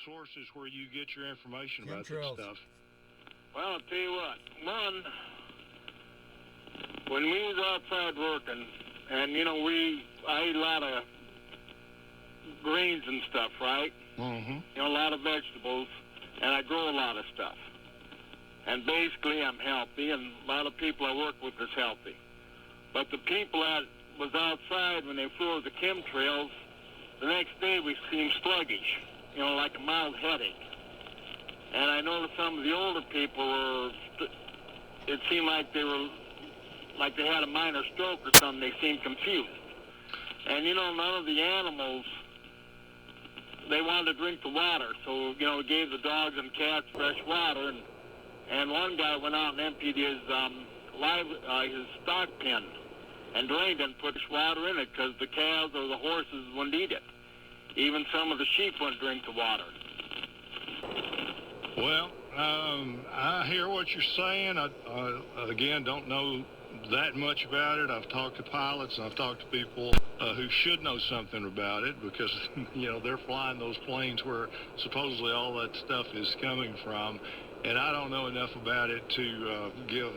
sources where you get your information about this Chemtrails. stuff? Well, I'll tell you what. One, when we was outside working, and I eat a lot of greens and stuff, right? Mm-hmm. A lot of vegetables, and I grow a lot of stuff. And basically, I'm healthy, and a lot of people I work with is healthy. But the people that was outside when they flew the chemtrails, the next day we seemed sluggish, like a mild headache. And I noticed some of the older people it seemed like they had a minor stroke or something. They seemed confused. And, none of the animals, they wanted to drink the water. So, we gave the dogs and cats fresh water. And one guy went out and emptied his stock pen and drained it and put water in it because the cows or the horses wouldn't eat it. Even some of the sheep wouldn't drink the water. Well, I hear what you're saying. I again, don't know that much about it. I've talked to pilots and I've talked to people who should know something about it because, they're flying those planes where supposedly all that stuff is coming from. And I don't know enough about it to give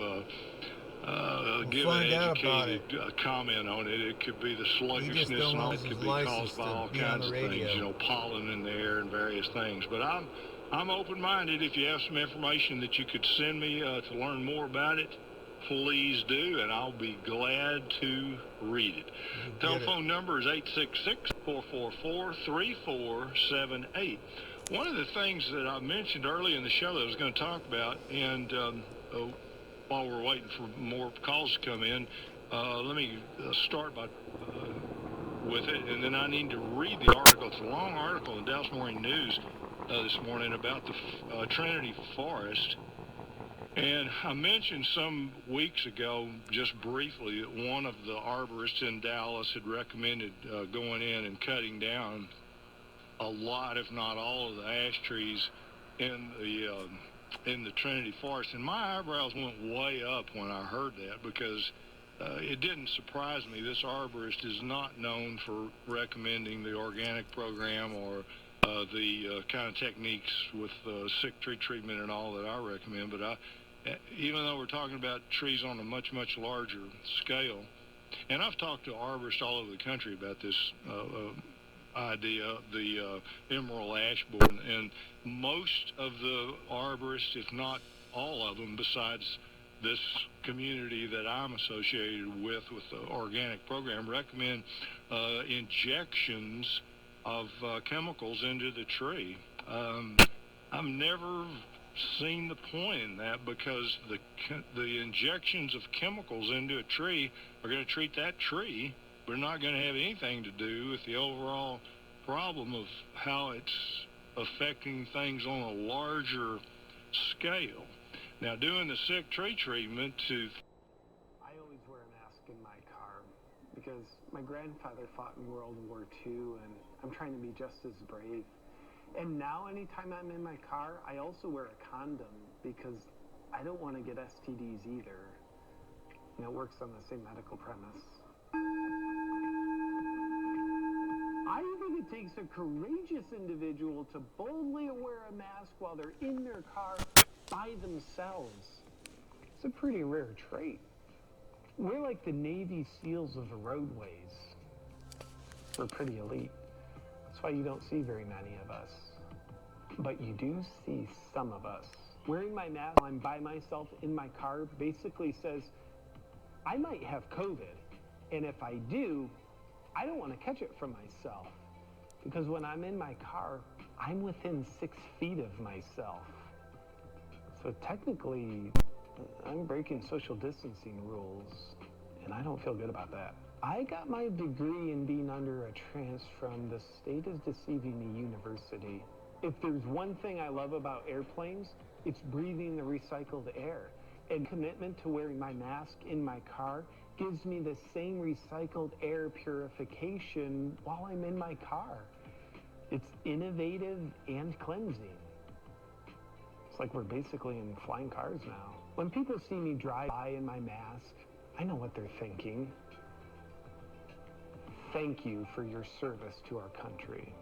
an educated comment on it. It could be the sluggishness and all. It could be caused by all kinds of things, pollen in the air and various things. But I'm open-minded. If you have some information that you could send me to learn more about it, please do, and I'll be glad to read it. Telephone number is 866-444-3478. One of the things that I mentioned earlier in the show that I was going to talk about, and while we're waiting for more calls to come in, let me start with it, and then I need to read the article. It's a long article in Dallas Morning News this morning about the Trinity Forest. And I mentioned some weeks ago, just briefly, that one of the arborists in Dallas had recommended going in and cutting down a lot, if not all, of the ash trees in the Trinity Forest. And my eyebrows went way up when I heard that because it didn't surprise me. This arborist is not known for recommending the organic program or the kind of techniques with sick tree treatment and all that I recommend. But even though we're talking about trees on a much, much larger scale, and I've talked to arborists all over the country about this idea, the emerald ash borer, and most of the arborists, if not all of them, besides this community that I'm associated with the organic program, recommend injections of chemicals into the tree. I've never seen the point in that because the injections of chemicals into a tree are going to treat that tree, but not going to have anything to do with the overall problem of how it's affecting things on a larger scale. Now, doing the sick tree treatment I always wear a mask in my car because my grandfather fought in World War II, and I'm trying to be just as brave. And now anytime I'm in my car, I also wear a condom because I don't want to get STDs either. It works on the same medical premise. I think it takes a courageous individual to boldly wear a mask while they're in their car by themselves. It's a pretty rare trait. We're like the Navy SEALs of the roadways. We're pretty elite. That's why you don't see very many of us. But you do see some of us. Wearing my mask while I'm by myself in my car basically says, I might have COVID, and if I do, I don't want to catch it from myself. Because when I'm in my car, I'm within 6 feet of myself. So technically, I'm breaking social distancing rules, and I don't feel good about that. I got my degree in being under a trance from the State is Deceiving Me University. If there's one thing I love about airplanes, it's breathing the recycled air. And commitment to wearing my mask in my car gives me the same recycled air purification while I'm in my car. It's innovative and cleansing. It's like we're basically in flying cars now. When people see me drive by in my mask, I know what they're thinking. Thank you for your service to our country.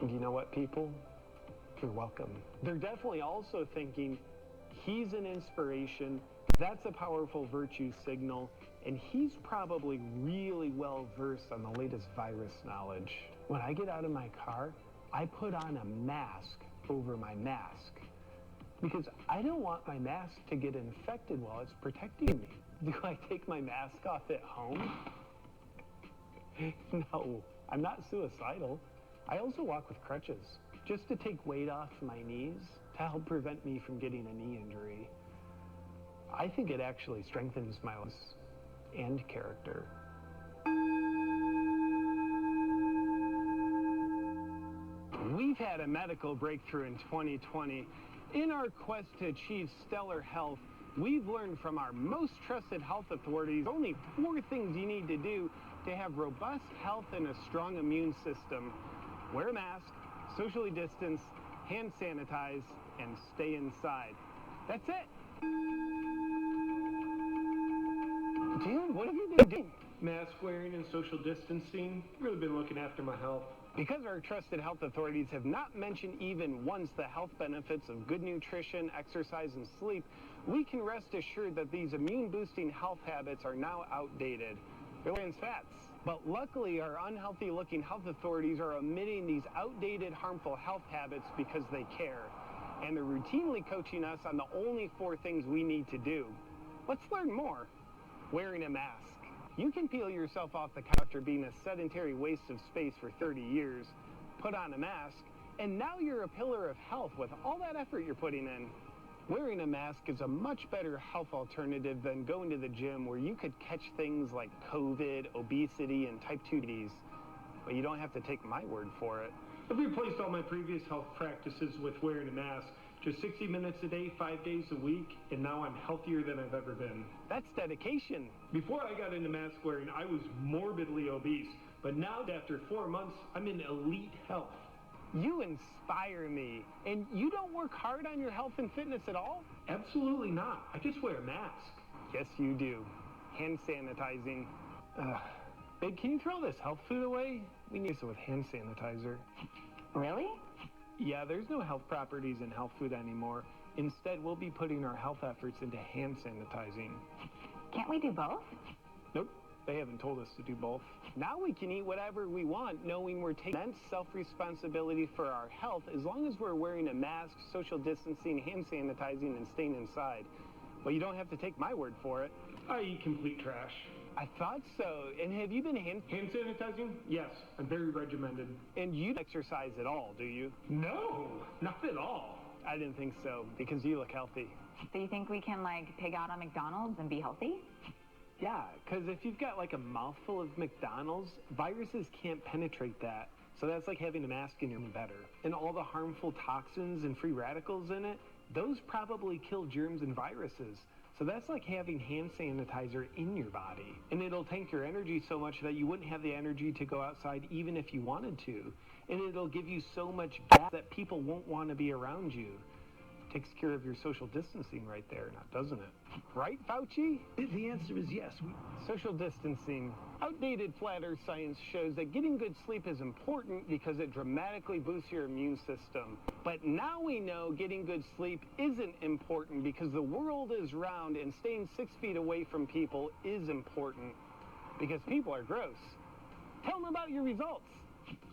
You know what, people? You're welcome. They're definitely also thinking, he's an inspiration, that's a powerful virtue signal, and he's probably really well versed on the latest virus knowledge. When I get out of my car, I put on a mask over my mask because I don't want my mask to get infected while it's protecting me. Do I take my mask off at home? No, I'm not suicidal. I also walk with crutches, just to take weight off my knees to help prevent me from getting a knee injury. I think it actually strengthens my life and character. We've had a medical breakthrough in 2020. In our quest to achieve stellar health, we've learned from our most trusted health authorities only 4 things you need to do to have robust health and a strong immune system. Wear a mask, socially distance, hand sanitize, and stay inside. That's it. Dude, what have you been doing? Mask wearing and social distancing. Really been looking after my health. Because our trusted health authorities have not mentioned even once the health benefits of good nutrition, exercise, and sleep, we can rest assured that these immune-boosting health habits are now outdated. They're trans fats. But luckily, our unhealthy-looking health authorities are omitting these outdated, harmful health habits because they care. And they're routinely coaching us on the only 4 things we need to do. Let's learn more. Wearing a mask. You can peel yourself off the couch after being a sedentary waste of space for 30 years, put on a mask, and now you're a pillar of health with all that effort you're putting in. Wearing a mask is a much better health alternative than going to the gym where you could catch things like COVID, obesity, and type 2 diabetes. But you don't have to take my word for it. I've replaced all my previous health practices with wearing a mask. Just 60 minutes a day, 5 days a week, and now I'm healthier than I've ever been. That's dedication. Before I got into mask wearing, I was morbidly obese, but now after 4 months, I'm in elite health. You inspire me. And you don't work hard on your health and fitness at all? Absolutely not. I just wear a mask. Yes, you do. Hand sanitizing. Babe, can you throw this health food away? We need it with hand sanitizer. Really? Yeah, there's no health properties in health food anymore. Instead, we'll be putting our health efforts into hand sanitizing. Can't we do both? Nope, they haven't told us to do both. Now we can eat whatever we want, knowing we're taking immense self-responsibility for our health as long as we're wearing a mask, social distancing, hand sanitizing, and staying inside. But you don't have to take my word for it. I eat complete trash. I thought so. And have you been hand sanitizing? Yes, I'm very regimented. And you don't exercise at all, do you? No, not at all. I didn't think so, because you look healthy. So you think we can, pig out on McDonald's and be healthy? Yeah, because if you've got, a mouthful of McDonald's, viruses can't penetrate that. So that's like having a mask in your better. And all the harmful toxins and free radicals in it, those probably kill germs and viruses. So that's like having hand sanitizer in your body. And it'll tank your energy so much that you wouldn't have the energy to go outside even if you wanted to. And it'll give you so much gas that people won't want to be around you. Takes care of your social distancing right there, now doesn't it? Right, Fauci? The answer is yes. Social distancing. Outdated flat earth science shows that getting good sleep is important because it dramatically boosts your immune system. But now we know getting good sleep isn't important because the world is round and staying 6 feet away from people is important because people are gross. Tell them about your results.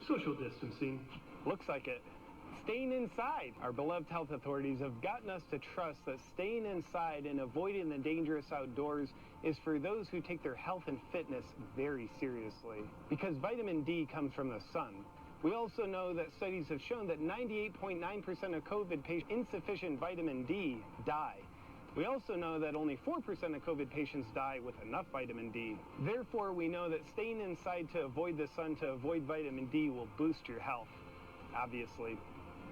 Social distancing. Looks like it. Staying inside. Our beloved health authorities have gotten us to trust that staying inside and avoiding the dangerous outdoors is for those who take their health and fitness very seriously. Because vitamin D comes from the sun. We also know that studies have shown that 98.9% of COVID patients with insufficient vitamin D die. We also know that only 4% of COVID patients die with enough vitamin D. Therefore, we know that staying inside to avoid the sun, to avoid vitamin D, will boost your health. Obviously.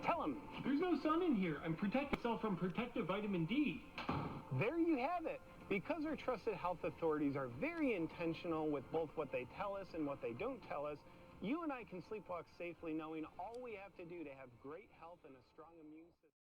Tell them. There's no sun in here. I'm protecting myself from protective vitamin D. There you have it. Because our trusted health authorities are very intentional with both what they tell us and what they don't tell us, you and I can sleepwalk safely knowing all we have to do to have great health and a strong immune system.